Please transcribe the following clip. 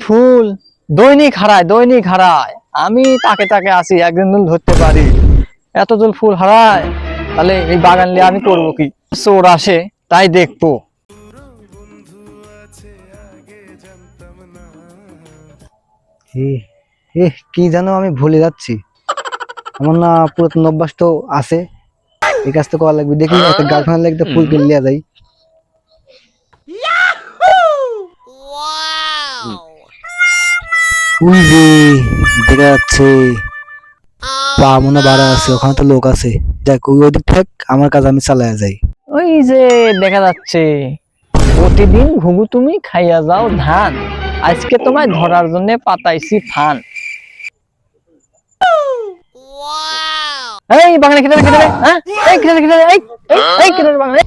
ফুল দৈনিক হারায় আমি তাকে তাকে আসি একদিন ধরতে পারি। এত জল ফুল হারায়, তাহলে এই বাগান নিয়ে আমি করবো কি? চোর আসে তাই দেখবো। কি জানো আমি ভুলে যাচ্ছি। আমার না পুরাতন অভ্যাস তো আছে, এই কাজ তো করা লাগবে। দেখি একটা গার্লফ্রেন্ড লাগতে ফুল কিনে লিয়া যাই। ওই যে দেখা যাচ্ছে পা মনে বাড়া আছে, ওখানে তো লোক আছে। দেখ ওই ওদিক থাক, আমার কাজ আমি চালায়া যাই। ওই যে দেখা যাচ্ছে, প্রতিদিন ঘুঘু তুমি খাইয়া যাও ধান, আজকে তোমায় ধরার জন্য পাতাইছি ফান। এই বাগানে খেতে খেতে হ্যাঁ, এই খেতে খেতে এই এই খেতে বাগানে